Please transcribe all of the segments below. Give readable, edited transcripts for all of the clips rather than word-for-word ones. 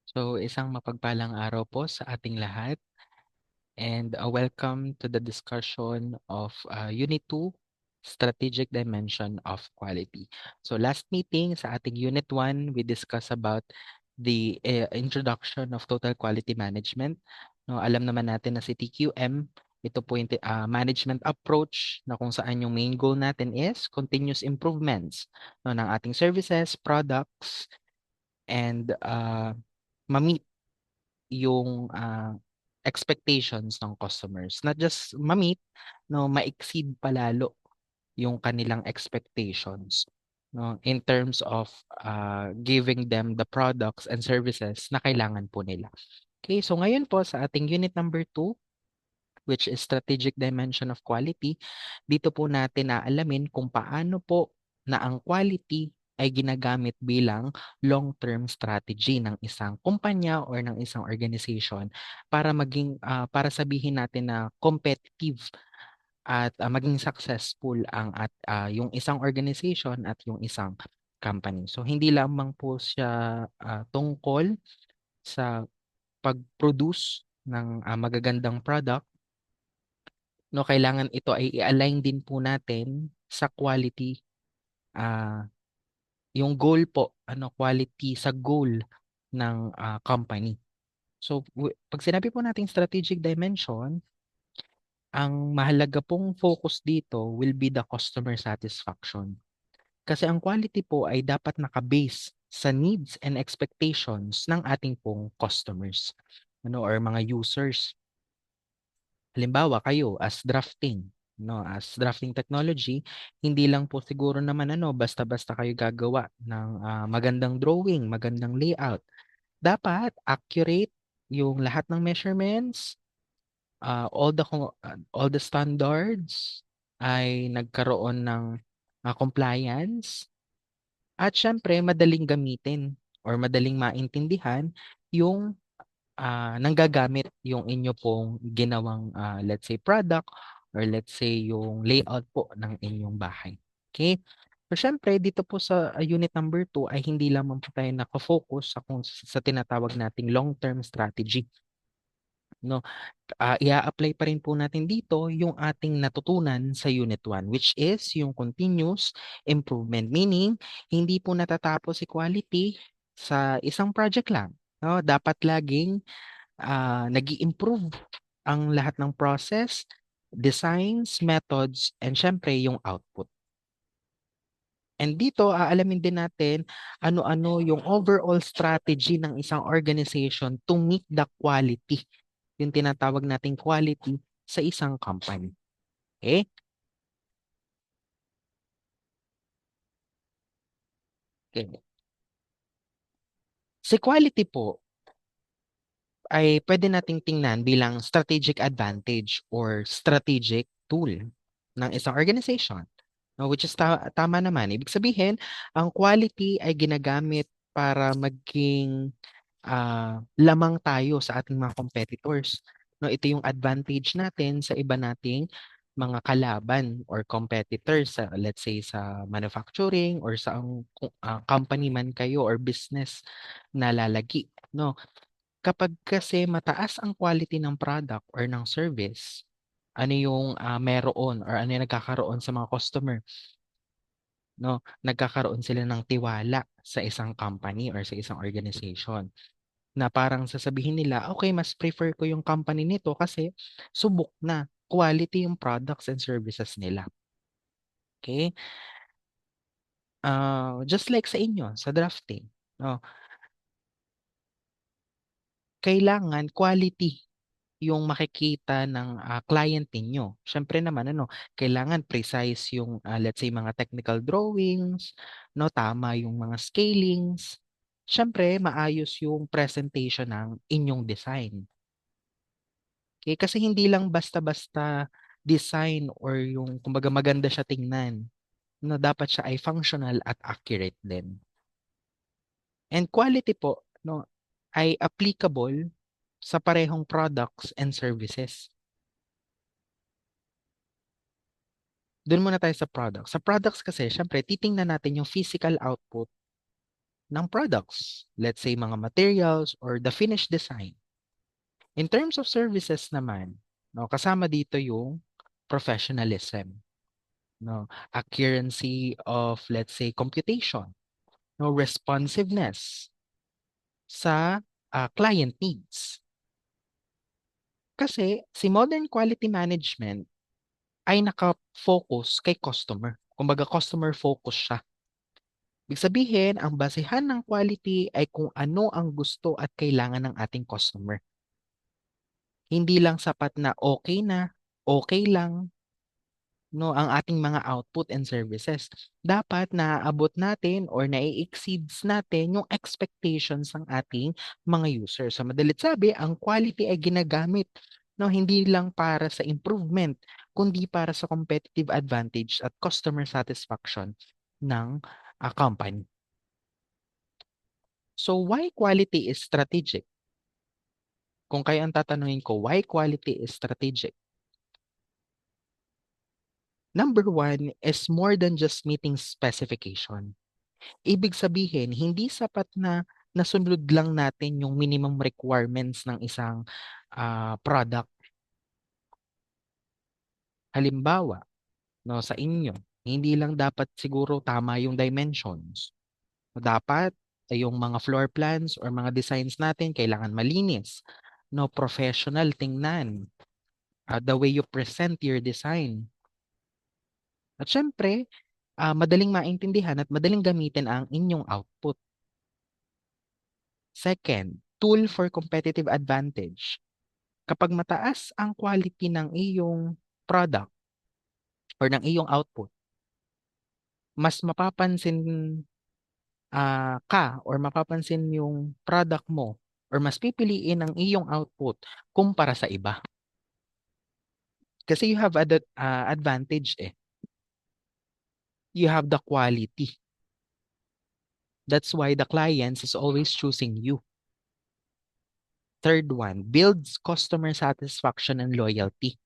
So, isang mapagpalang araw po sa ating lahat and welcome to the discussion of Unit 2, Strategic Dimension of Quality. So, last meeting sa ating Unit 1, we discussed about the introduction of Total Quality Management. No, alam naman natin na si TQM, ito po yung management approach na kung saan yung main goal natin is continuous improvements no, ng ating services, products, and ma-meet yung expectations ng customers. Not just ma-meet, no, ma-exceed palalo yung kanilang expectations, no, in terms of giving them the products and services na kailangan po nila. Okay, so ngayon po sa ating unit number 2, which is strategic dimension of quality, dito po natin naalamin kung paano po na ang quality ay ginagamit bilang long-term strategy ng isang kumpanya or ng isang organization para para sabihin natin na competitive at maging successful yung isang organization at yung isang company. So hindi lamang po siya tungkol sa pag-produce ng magagandang product. No, kailangan ito ay i-align din po natin sa quality, ah, yung goal po, quality sa goal ng company. So, 'pag sinabi po nating strategic dimension, ang mahalaga pong focus dito will be the customer satisfaction. Kasi ang quality po ay dapat naka-base sa needs and expectations ng ating pong customers, or mga users. Halimbawa kayo as drafting, no, as drafting technology, hindi lang po siguro naman basta-basta kayo gagawa ng magandang drawing, magandang layout. Dapat accurate yung lahat ng measurements, all the standards ay nagkaroon ng compliance at syempre madaling gamitin or madaling maintindihan yung nanggagamit yung inyo pong ginawang let's say product or let's say yung layout po ng inyong bahay. Okay? So syempre dito po sa unit number 2 ay hindi lamang po tayo naka-focus sa tinatawag nating long-term strategy. No, ia-apply pa rin po natin dito yung ating natutunan sa Unit 1, which is yung continuous improvement. Meaning, hindi po natatapos si quality sa isang project lang. No? Dapat laging nag-i-improve ang lahat ng process, designs, methods, and syempre yung output. And dito, aalamin din natin ano-ano yung overall strategy ng isang organization to meet the quality, yung tinatawag nating quality sa isang company. Okay? Okay. Si quality po ay pwede nating tingnan bilang strategic advantage or strategic tool ng isang organization. No, which is tama naman. Ibig sabihin, ang quality ay ginagamit para maging lamang tayo sa ating mga competitors. No, ito yung advantage natin sa iba nating mga kalaban or competitors sa let's say sa manufacturing or sa company man kayo or business na lalagi, no? Kapag kasi mataas ang quality ng product or ng service, ano yung meron or ano yung nagkakaroon sa mga customer, no? Nagkakaroon sila ng tiwala sa isang company or sa isang organization na parang sasabihin nila, okay, mas prefer ko yung company nito kasi subok na quality yung products and services nila. Okay? Just like sa inyo, sa drafting, no? Kailangan quality yung makikita ng client ninyo. Siyempre naman kailangan precise yung let's say mga technical drawings, no, tama yung mga scalings. Siyempre maayos yung presentation ng inyong design. Okay? Kasi hindi lang basta-basta design or yung kumbaga maganda siya tingnan. No, dapat siya ay functional at accurate din. And quality po, no, ay applicable sa parehong products and services. Doon muna tayo sa products. Sa products kasi, syempre, titingnan natin yung physical output ng products. Let's say mga materials or the finished design. In terms of services naman, no, kasama dito yung professionalism, no, accuracy of, let's say, computation, no, responsiveness sa client needs. Kasi si modern quality management ay naka-focus kay customer. Kumbaga customer focus siya. Ibig sabihin, ang basehan ng quality ay kung ano ang gusto at kailangan ng ating customer. Hindi lang sapat na, okay lang, no, ang ating mga output and services. Dapat naaabot natin or nai-exceeds natin yung expectations ng ating mga users. Sa madalit sabi, ang quality ay ginagamit, no, hindi lang para sa improvement, kundi para sa competitive advantage at customer satisfaction ng company. So why quality is strategic? Kung kayo ang tatanungin ko, why quality is strategic? Number one is more than just meeting specification. Ibig sabihin, hindi sapat na nasunod lang natin yung minimum requirements ng isang product. Halimbawa, no, sa inyo, hindi lang dapat siguro tama yung dimensions. Dapat yung mga floor plans or mga designs natin kailangan malinis. No, professional tingnan. The way you present your design. At syempre, madaling maintindihan at madaling gamitin ang inyong output. Second, tool for competitive advantage. Kapag mataas ang quality ng iyong product or ng iyong output, mas mapapansin ka or mapapansin yung product mo or mas pipiliin ang iyong output kumpara sa iba. Kasi you have advantage eh. You have the quality. That's why the clients is always choosing you. Third one, builds customer satisfaction and loyalty.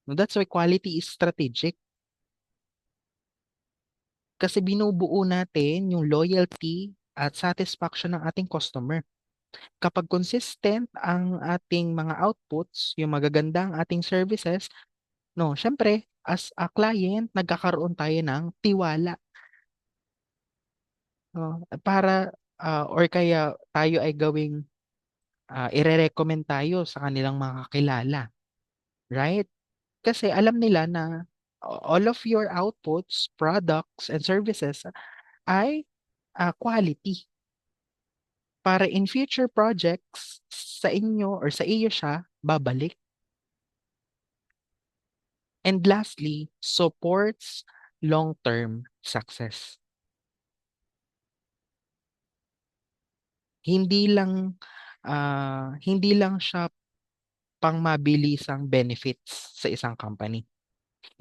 That's why quality is strategic. Kasi binubuo natin yung loyalty at satisfaction ng ating customer. Kapag consistent ang ating mga outputs, yung magaganda ang ating services, no, syempre, as a client, nagkakaroon tayo ng tiwala. No, para or kaya tayo ay gawing ire-recommend tayo sa kanilang mga kakilala. Right? Kasi alam nila na all of your outputs, products, and services ay quality. Para in future projects, sa inyo or sa iyo siya, babalik. And lastly, supports long-term success. Hindi lang hindi lang siya pangmabilisang benefits sa isang company.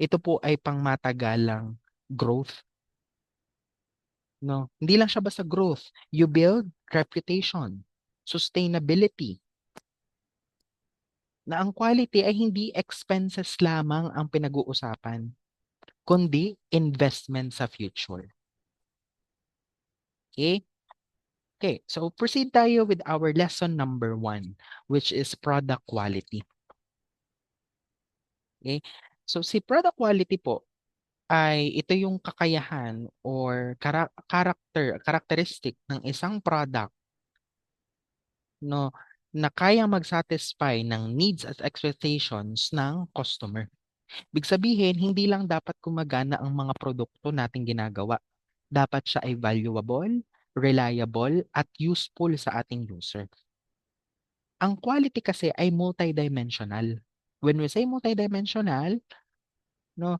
Ito po ay pangmatagalang growth. No, hindi lang siya basta growth. You build reputation, sustainability, na ang quality ay hindi expenses lamang ang pinag-uusapan, kundi investment sa future. Okay? Okay, so proceed tayo with our lesson number 1, which is product quality. Okay? So si product quality po ay ito yung kakayahan or characteristic ng isang product, no, na kayang mag-satisfy ng needs at expectations ng customer. Ibig sabihin, hindi lang dapat gumagana ang mga produkto nating ginagawa. Dapat siya ay valuable, reliable, at useful sa ating user. Ang quality kasi ay multidimensional. When we say multidimensional, no,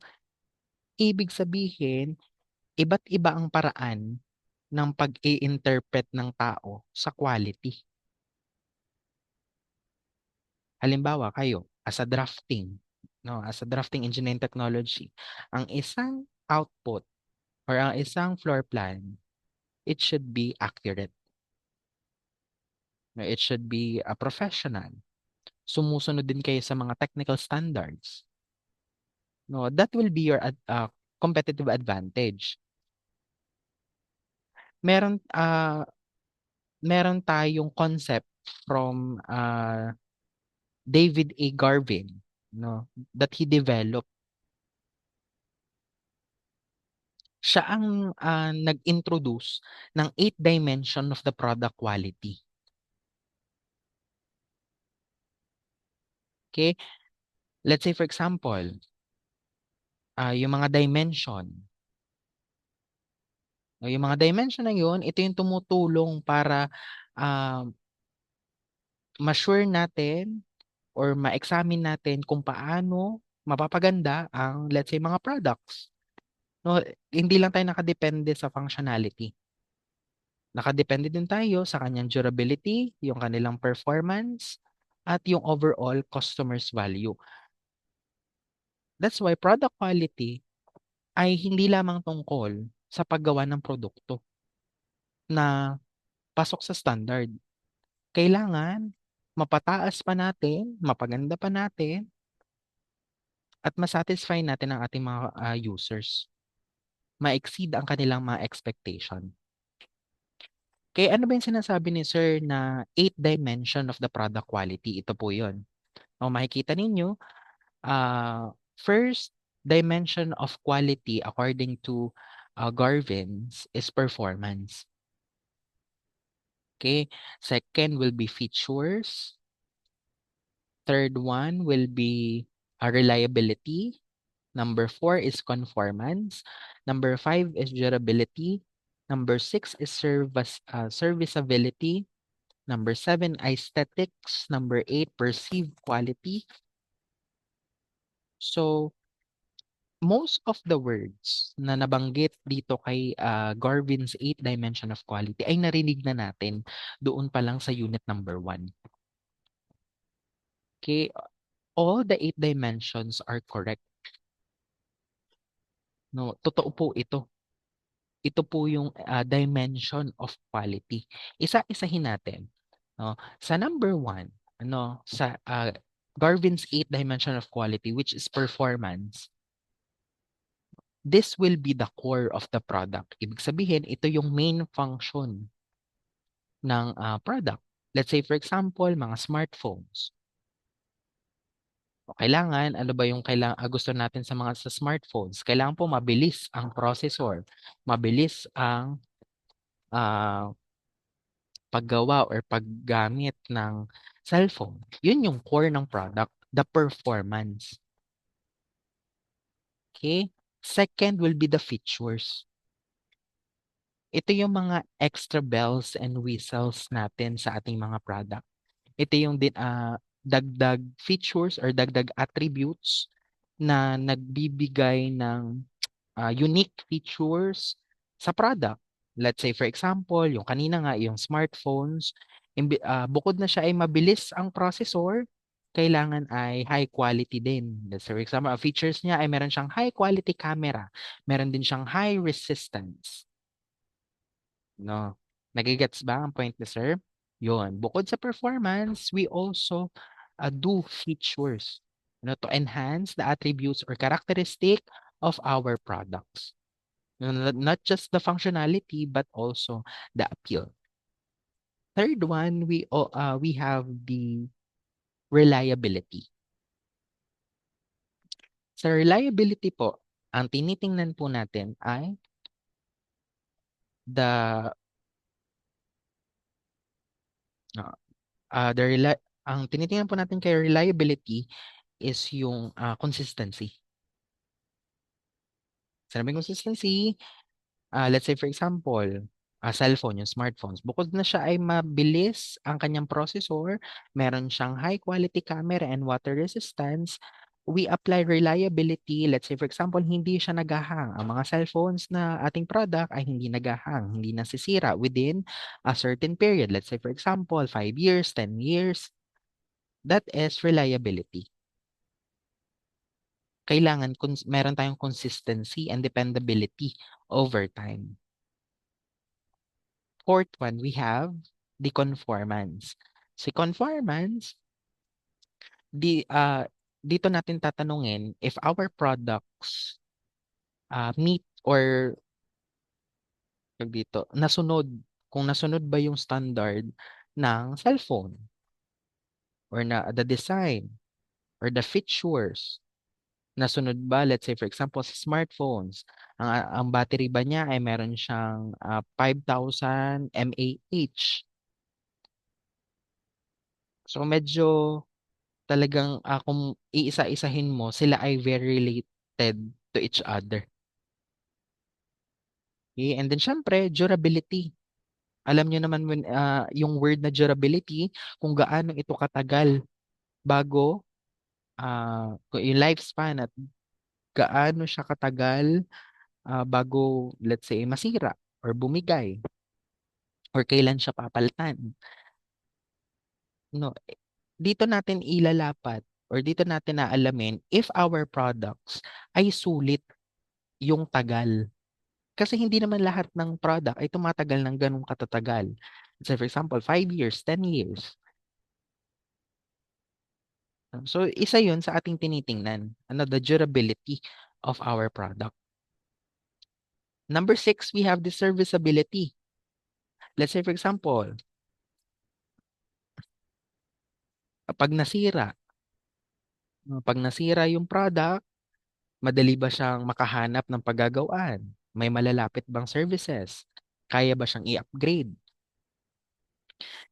ibig sabihin, iba't iba ang paraan ng pag-i-interpret ng tao sa quality. Halimbawa, kayo, as a drafting engineering technology, ang isang output or ang isang floor plan, it should be accurate. No, it should be a professional. Sumusunod din kayo sa mga technical standards. No, that will be your competitive advantage. Meron, meron tayong concept from David A. Garvin, no, that he developed. Siya ang nag-introduce ng 8 dimension of the product quality. Okay? Let's say for example, yung mga dimension. No, yung mga dimension na yun, ito yung tumutulong para ah, ma-sure natin or ma-examine natin kung paano mapapaganda ang, let's say, mga products. No, hindi lang tayo nakadepende sa functionality. Nakadepende din tayo sa kanyang durability, yung kanilang performance, at yung overall customer's value. That's why product quality ay hindi lamang tungkol sa paggawa ng produkto na pasok sa standard. Kailangan mapataas pa natin, mapaganda pa natin, at masatisfy natin ang ating mga users. Ma-exceed ang kanilang mga expectation. Kaya ano ba yung sinasabi ni Sir na 8 dimension of the product quality? Ito po yun. O makikita ninyo, first dimension of quality according to Garvin's is performance. Okay. Second will be features. Third one will be reliability. Number 4 is conformance. Number 5 is durability. Number 6 is serviceability. Number 7, aesthetics. Number 8, perceived quality. So, most of the words na nabanggit dito kay Garvin's 8 dimension of quality ay narinig na natin doon pa lang sa unit number 1. Okay, all the 8 dimensions are correct. No, totoo po ito. Ito po yung dimension of quality. Isa-isahin natin. No? Sa number 1, sa Garvin's 8 dimension of quality, which is performance, this will be the core of the product. Ibig sabihin, ito yung main function ng product. Let's say, for example, mga smartphones. O kailangan, ano ba yung gusto natin sa mga smartphones? Kailangan po mabilis ang processor, mabilis ang ah, paggawa or paggamit ng cellphone. Yun yung core ng product, the performance. Okay? Second will be the features. Ito yung mga extra bells and whistles natin sa ating mga product. Ito yung dagdag features or dagdag attributes na nagbibigay ng unique features sa product. Let's say for example, yung kanina nga, yung smartphones, bukod na siya ay mabilis ang processor, kailangan ay high quality din. Let's say for example, ang features niya ay meron siyang high quality camera, meron din siyang high resistance. No? Nagigets ba ang point ni sir? Yun. Bukod sa performance, we also do features, to enhance the attributes or characteristic of our products. Not just the functionality, but also the appeal. Third one, we have the reliability. Sa reliability po, ang tinitingnan po natin ay the uh, ang tinitingnan po natin kay reliability is yung consistency. Sabi consistency, let's say for example, cellphone, yung smartphones. Bukod na siya ay mabilis ang kanyang processor, meron siyang high quality camera and water resistance, we apply reliability. Let's say for example, hindi siya nagahang. Ang mga cellphones na ating product ay hindi nagahang, hindi nasisira within a certain period. Let's say for example, 5 years, 10 years. That is reliability. Kailangan meron tayong consistency and dependability over time. Fourth one, we have the conformance. Si conformance, dito natin tatanungin if our products meet or tawag dito, nasunod, kung nasunod ba yung standard ng cellphone or na the design or the features. Nasunod ba, let's say for example, sa smartphones, ang battery ba niya ay meron siyang 5,000 mAh. So medyo talagang kung iisa-isahin mo, sila ay very related to each other. Okay? And then syempre, durability. Alam niyo naman yung word na durability, kung gaano ito katagal bago yung lifespan at gaano siya katagal bago, let's say, masira or bumigay or kailan siya papalitan. No, dito natin ilalapat or dito natin naalamin if our products ay sulit yung tagal. Kasi hindi naman lahat ng product ay tumatagal ng ganong katatagal. So for example, 5 years, 10 years. So isa yun sa ating tinitingnan, the durability of our product. Number 6, we have the serviceability. Let's say for example, pag nasira yung product, madali ba siyang makahanap ng paggagawaan? May malalapit bang services? Kaya ba siyang i-upgrade?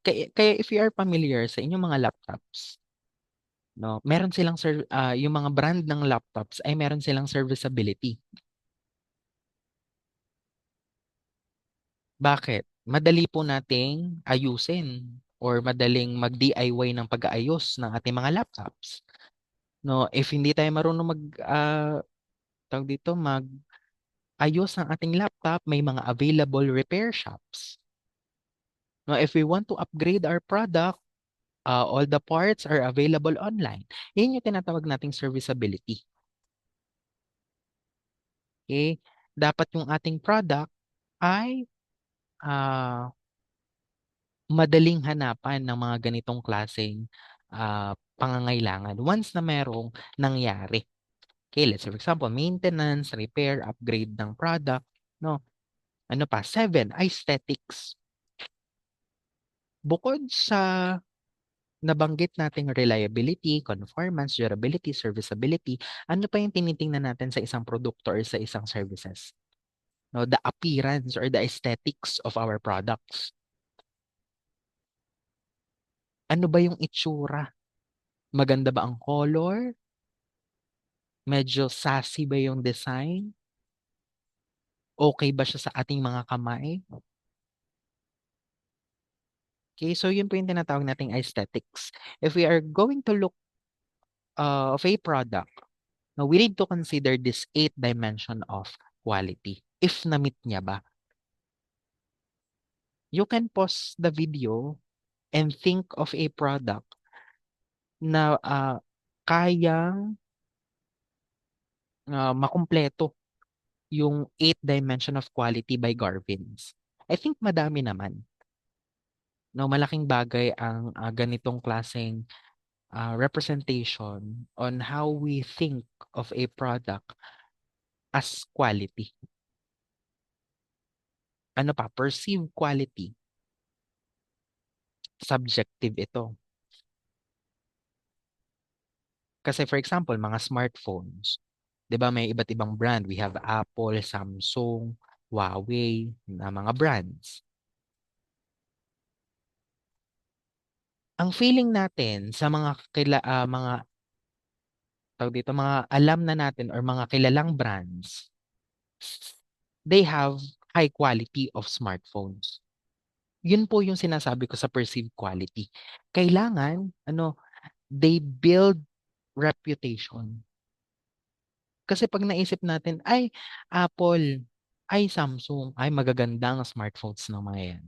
Kaya if you are familiar sa inyong mga laptops, no, meron silang yung mga brand ng laptops ay meron silang serviceability. Bakit? Madali po nating ayusin or madaling mag-DIY ng pag-aayos ng ating mga laptops. No, if hindi tayo marunong tawag dito, mag-ayos ng ating laptop, may mga available repair shops. No, if we want to upgrade our product, all the parts are available online. Yan yung tinatawag nating serviceability. Okay? Dapat yung ating product ay ah, madaling hanapan ng mga ganitong klaseng pangangailangan once na merong nangyari. Okay, let's say for example, maintenance, repair, upgrade ng product, no? Ano pa? 7, aesthetics. Bukod sa nabanggit nating reliability, conformance, durability, serviceability, ano pa yung tinitingnan natin sa isang produkto or sa isang services? No, the appearance or the aesthetics of our products. Ano ba yung itsura? Maganda ba ang color? Medyo sassy ba yung design? Okay ba siya sa ating mga kamay? Okay, so yun po yung tinatawag nating aesthetics. If we are going to look of a product, now we need to consider this 8 dimension of quality. If na-meet niya ba? You can pause the video and think of a product na kayang makumpleto yung 8 dimension of quality by Garvin's. I think madami naman. No, malaking bagay ang ganitong klaseng representation on how we think of a product as quality. Ano pa? Perceived quality. Subjective ito. Kasi for example, mga smartphones, 'di ba may iba't ibang brand. We have Apple, Samsung, Huawei na mga brands. Ang feeling natin sa mga tawag dito, mga alam na natin or mga kilalang brands, they have high quality of smartphones. Yun po yung sinasabi ko sa perceived quality. Kailangan, they build reputation. Kasi pag naisip natin, ay, Apple, ay, Samsung, ay, magagandang smartphones na mga yan.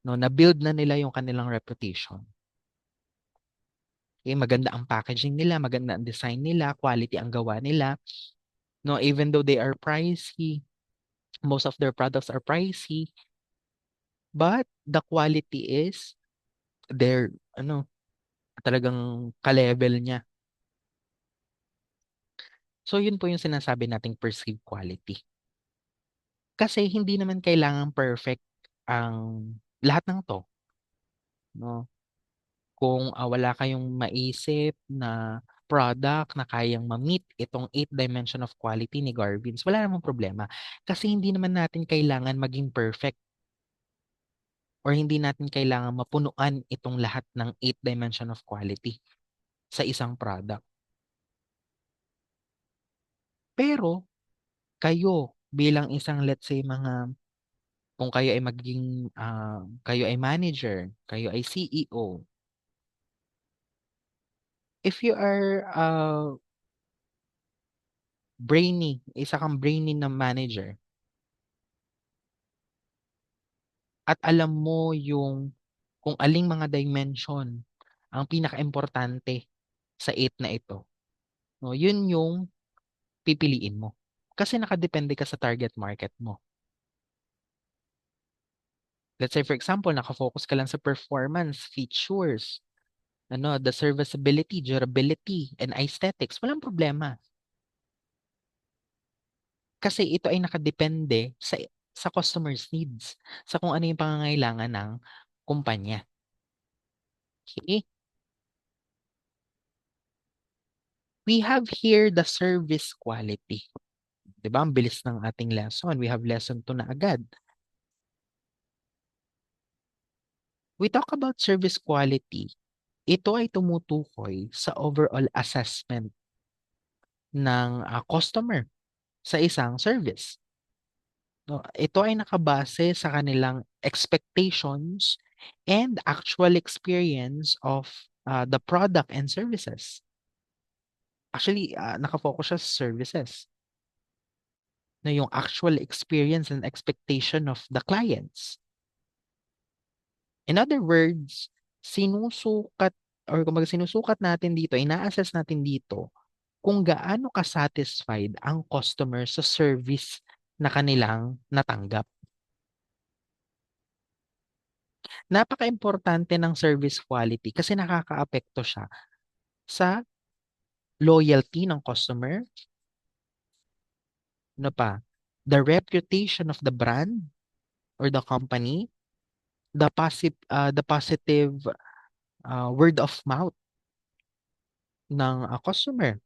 No, na-build na nila yung kanilang reputation. Okay, maganda ang packaging nila, maganda ang design nila, quality ang gawa nila. No, even though they are pricey, most of their products are pricey, but the quality is there, talagang ka-level niya. So, yun po yung sinasabi nating perceived quality. Kasi hindi naman kailangang perfect ang lahat ng 'to, 'no? Kung, wala kayong maisip na product na kayang ma-meet itong 8 dimension of quality ni Garvins, wala namang problema. Kasi hindi naman natin kailangan maging perfect or hindi natin kailangan mapunuan itong lahat ng 8 dimension of quality sa isang product. Pero kayo bilang isang let's say kung kayo ay kayo ay manager, kayo ay CEO, if you are isa kang brainy na manager at alam mo yung kung aling mga dimension ang pinakaimportante sa 8 na ito, no, yun yung pipiliin mo. Kasi nakadepende ka sa target market mo. Let's say for example, nakafocus ka lang sa performance, features, the serviceability, durability, and aesthetics, walang problema. Kasi ito ay nakadepende sa customer's needs, sa kung ano yung pangangailangan ng kumpanya. Okay? We have here the service quality. 'Di ba? Ang bilis ng ating lesson. We have lesson 2 na agad. We talk about service quality. Ito ay tumutukoy sa overall assessment ng customer sa isang service. No, ito ay nakabase sa kanilang expectations and actual experience of the product and services. Actually, nakafocus siya sa services. Na yung actual experience and expectation of the clients. In other words, sinusukat or kumbaga sinusukat natin dito, ina-assess natin dito kung gaano ka-satisfied ang customer sa service na kanilang natanggap. Napaka-importante ng service quality kasi nakakaapekto siya sa loyalty ng customer, ano pa, the reputation of the brand or the company, the positive word of mouth ng customer.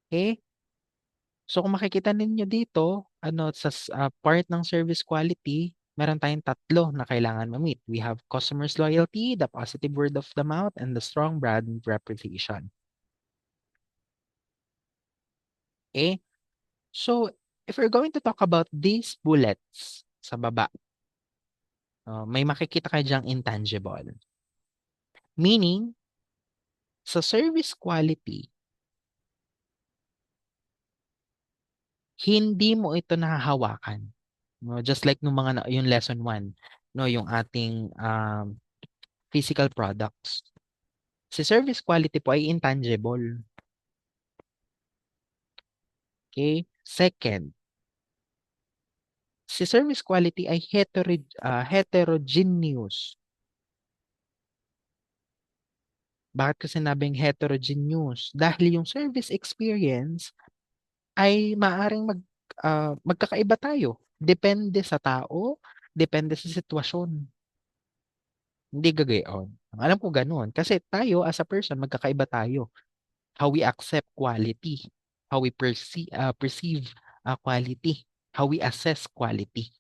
Okay? So kung makikita ninyo dito, sa part ng service quality, meron tayong tatlo na kailangan ma-meet. We have customers loyalty, the positive word of the mouth, and the strong brand reputation. Okay? So if we're going to talk about these bullets sa baba, may makikita kayo diyang intangible. Meaning, sa service quality, hindi mo ito nahahawakan. No? Just like yung lesson 1, no, yung ating physical products. Si service quality po ay intangible. Okay? Second, si service quality ay heterogeneous. Bakit ko sinabing heterogeneous? Dahil yung service experience ay maaring magkakaiba tayo. Depende sa tao, depende sa sitwasyon. Hindi gagayon. Alam ko ganun. Kasi tayo as a person, magkakaiba tayo. How we accept quality, how we perceive quality, how we assess quality.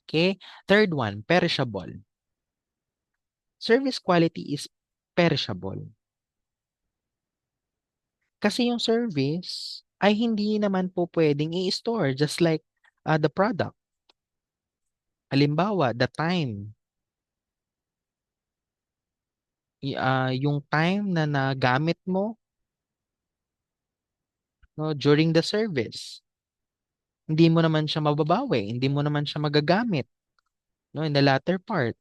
Okay? Third one, perishable. Service quality is perishable. Kasi yung service ay hindi naman po pwedeng i-store just like the product. Halimbawa, the time. Yung time na nagamit mo, no, during the service. Hindi mo naman siya mababawi, hindi mo naman siya magagamit, no, in the latter part.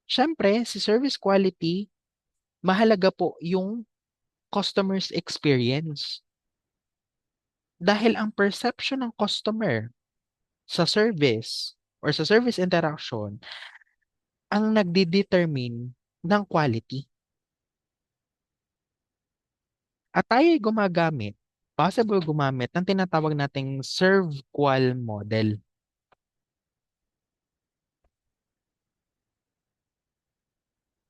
Siyempre, si service quality, mahalaga po yung customer's experience. Dahil ang perception ng customer sa service or sa service interaction ang nagdi-determine ng quality. At tayo ay possible gumamit ng tinatawag nating serve-qual model.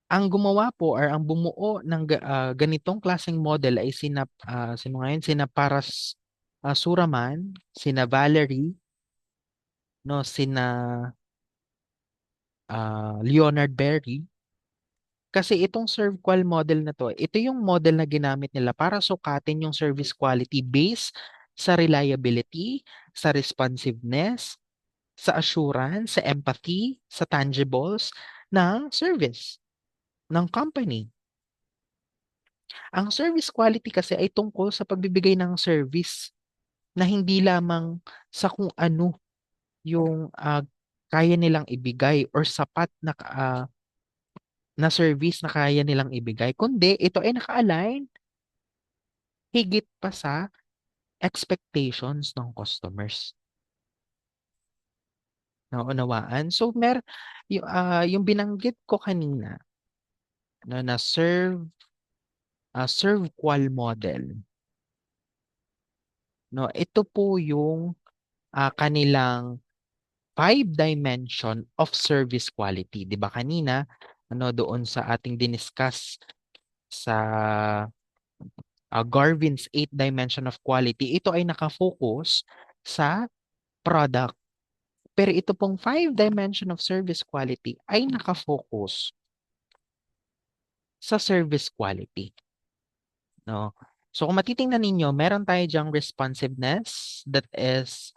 Ang gumawa po or ang bumuo ng ganitong klaseng model ay sino ngayon? Sina Paras Suraman, sina Valerie, no, sina Leonard Berry. Kasi itong serve-qual model na to, ito yung model na ginamit nila para sukatin yung service quality based sa reliability, sa responsiveness, sa assurance, sa empathy, sa tangibles ng service ng company. Ang service quality kasi ay tungkol sa pagbibigay ng service na hindi lamang sa kung ano yung kaya nilang ibigay or sapat na service na kaya nilang ibigay, kundi ito ay naka-align higit pa sa expectations ng customers. Naunawaan? So, yung binanggit ko kanina na serve qual model, no, ito po yung kanilang five dimension of service quality. 'Di ba kanina, doon sa ating diniscuss sa Garvin's eight dimension of quality, ito ay nakafocus sa product. Pero ito pong five dimension of service quality ay nakafocus sa service quality. No? So kung matitingnan ninyo, meron tayo diyang responsiveness, that is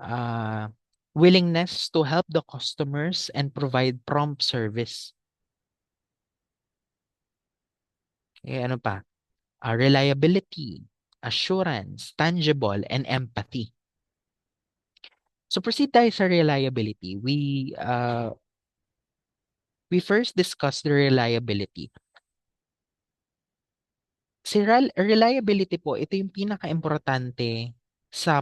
uh, willingness to help the customers and provide prompt service. Ano pa? Reliability, assurance, tangible, and empathy. So proceed tayo sa reliability. We first discussed the reliability. Si reliability po, ito yung pinaka-importante sa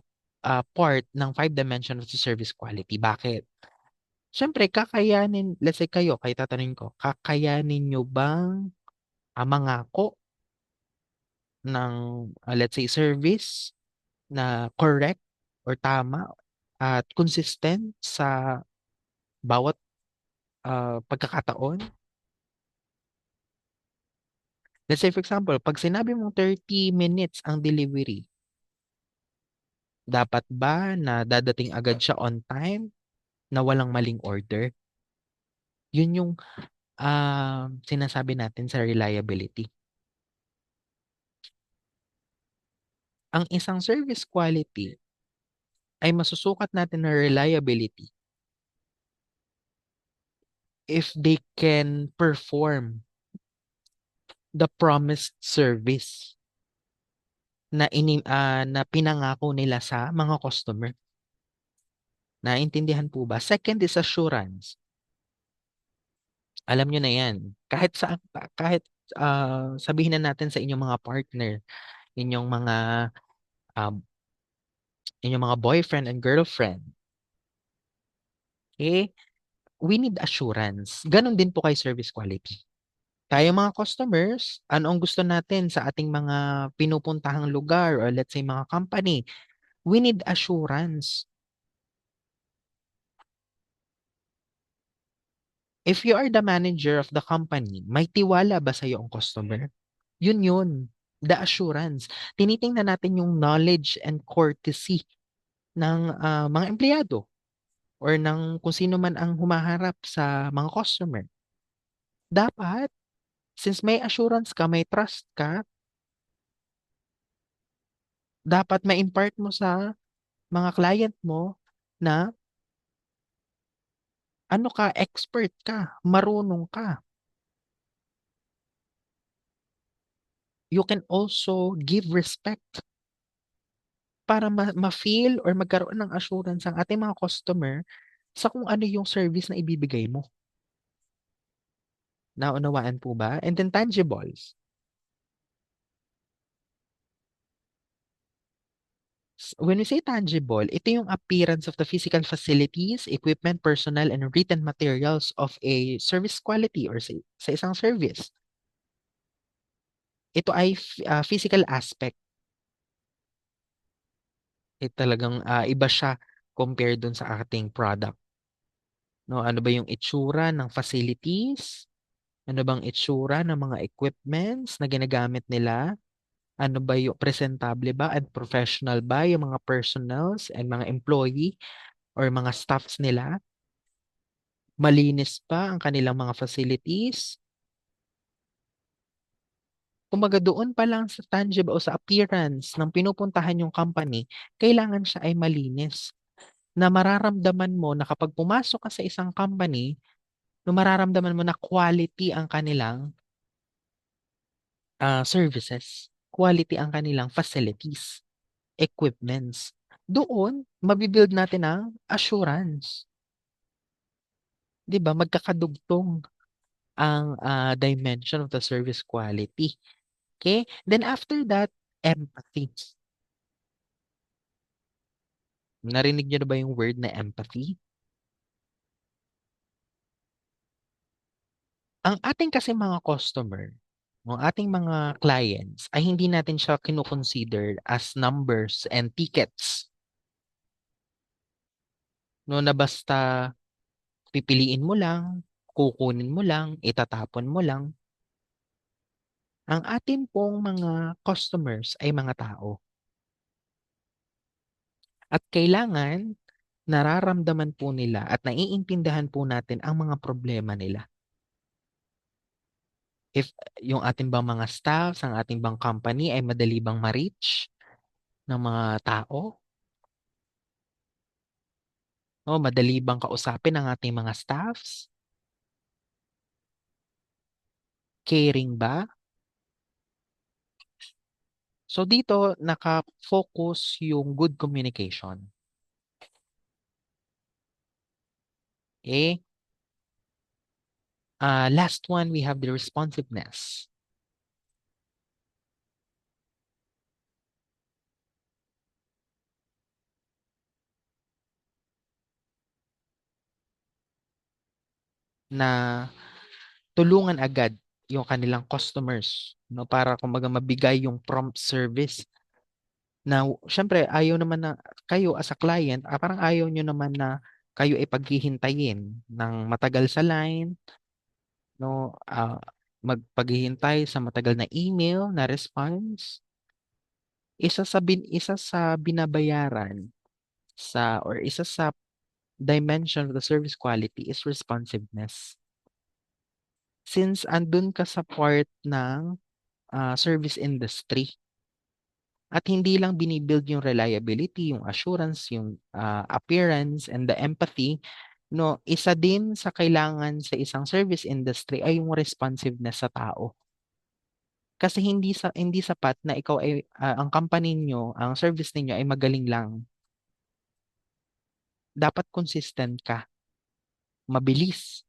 part ng five dimension of the service quality. Bakit? Siyempre, let's say kayo tatanungin ko, kakayanin nyo bang mangako ng, let's say, service na correct or tama at consistent sa bawat pagkakataon? Let's say, for example, pag sinabi mong 30 minutes ang delivery, dapat ba na dadating agad siya on time na walang maling order? Yun yung sinasabi natin sa reliability. Ang isang service quality ay masusukat natin na reliability if they can perform the promised service na pinangako nila sa mga customer. Naintindihan po ba? Second is assurance. Alam nyo na yan. Kahit sabihin na natin sa inyong mga partner, inyong mga um, inyong mga boyfriend and girlfriend, eh, we need assurance. Ganon din po kay service quality. Tayo mga customers, ano ang gusto natin sa ating mga pinupuntahang lugar or let's say mga company? We need assurance. If you are the manager of the company, may tiwala ba sa iyo ang customer? Yun yun. The assurance. Tinitingnan natin yung knowledge and courtesy ng mga empleyado or ng kung sino man ang humaharap sa mga customer. Dapat, since may assurance ka, may trust ka, dapat ma-impart mo sa mga client mo na ano ka, expert ka, marunong ka. You can also give respect para ma-feel or magkaroon ng assurance ang ating mga customer sa kung ano yung service na ibibigay mo. Naunawaan po ba? And then tangibles. when we say tangible, ito yung appearance of the physical facilities, equipment, personnel, and written materials of a service quality or sa isang service. Ito ay physical aspect. Talagang iba siya compared dun sa ating product. No, ano ba yung itsura ng facilities? Ano bang itsura ng mga equipments na ginagamit nila? Ano ba yung presentable ba and professional ba yung mga personnels and mga employee or mga staffs nila? Malinis ba ang kanilang mga facilities? Kumbaga doon pa lang sa tangible o sa appearance ng pinupuntahan yung company, kailangan siya ay malinis. Na mararamdaman mo na kapag pumasok ka sa isang company, no mararamdaman mo na quality ang kanilang services, quality ang kanilang facilities, equipments. Doon, mabibuild natin ang assurance. 'Di ba? Magkakadugtong ang dimension of the service quality. Okay? Then after that, empathy. Narinig niyo na ba yung word na empathy? Ang ating kasi mga customer, ang ating mga clients ay hindi natin siya kino-consider as numbers and tickets. No, na basta pipiliin mo lang, kukunin mo lang, itatapon mo lang. Ang atin pong mga customers ay mga tao. At kailangan nararamdaman po nila at naiintindihan po natin ang mga problema nila. If yung ating bang mga staffs, ang ating bang company ay madali bang ma-reach ng mga tao? No, madali bang kausapin ang ating mga staffs? Caring ba? So dito naka-focus yung good communication. Okay? Last one, we have the responsiveness. Na tulungan agad yung kanilang customers, no, para kumbaga mabigay yung prompt service. Na syempre ayaw naman na kayo as a client, parang ayaw nyo naman na kayo ay paghihintayin ng matagal sa line, no, magpaghihintay sa matagal na email na response. Isa sa binabayaran or isa sa dimension of the service quality is responsiveness. Since andun ka sa part ng service industry at hindi lang binibuild yung reliability, yung assurance, yung appearance and the empathy, no, isa din sa kailangan sa isang service industry ay yung responsiveness sa tao. Kasi hindi sapat na ikaw ay ang company niyo, ang service ninyo ay magaling lang. Dapat consistent ka, mabilis.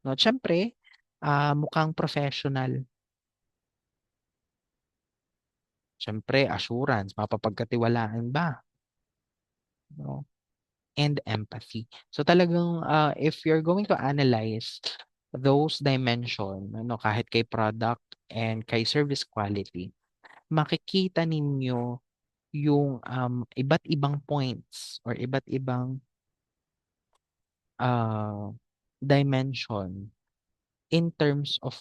No, syempre, mukhang professional. Syempre, assurance, mapapagkatiwalaan ba? No? And empathy. So talagang if you're going to analyze those dimension, ano, kahit kay product and kay service quality, makikita ninyo yung iba't ibang points or iba't ibang uh, dimension in terms of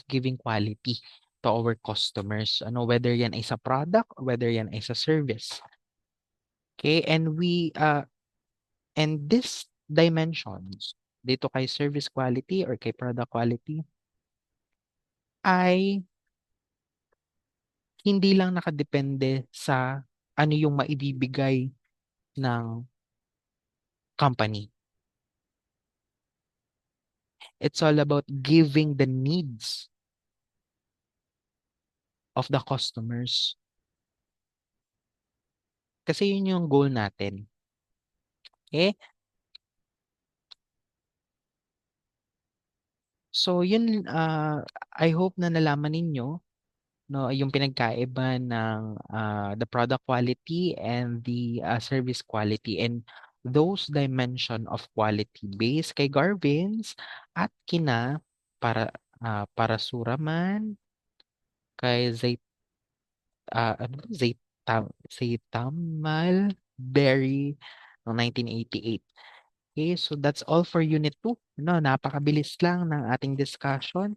giving quality to our customers, ano, whether yan ay sa product or whether yan ay sa service. Okay, and these dimensions dito kay service quality or kay product quality ay hindi lang nakadepende sa ano yung maibibigay ng company. It's all about giving the needs of the customers. Kasi yun yung goal natin. Okay? So yun, I hope na nalaman ninyo no, yung pinagkaiba ng the product quality and the service quality, and those dimension of quality based kay Garvin's at kina para Suraman, kay Zaytamal Berry ng 1988. Okay, so that's all for Unit 2. No, napakabilis lang ng ating discussion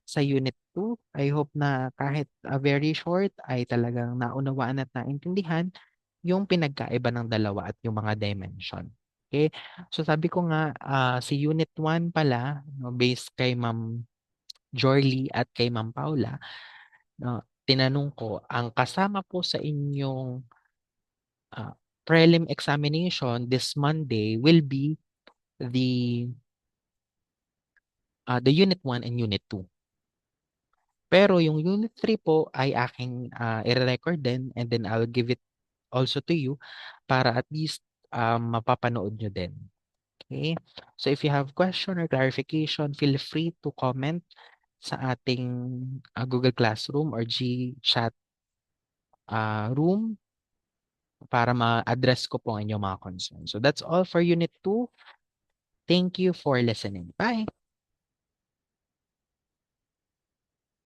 sa Unit 2. I hope na kahit very short ay talagang naunawaan at naintindihan yung pinagkaiba ng dalawa at yung mga dimension. Okay? So sabi ko nga si Unit 1 pala, no, based kay Ma'am Jorly at kay Ma'am Paula, no, tinanong ko, ang kasama po sa inyong uh, prelim examination this Monday will be the the Unit 1 and Unit 2. Pero yung Unit 3 po ay aking i-record din, and then I'll give it also to you para at least mapapanood nyo din. Okay? So if you have question or clarification, feel free to comment sa ating Google Classroom or GChat room para ma-address ko po ang inyong mga concerns. So that's all for Unit 2. Thank you for listening. Bye!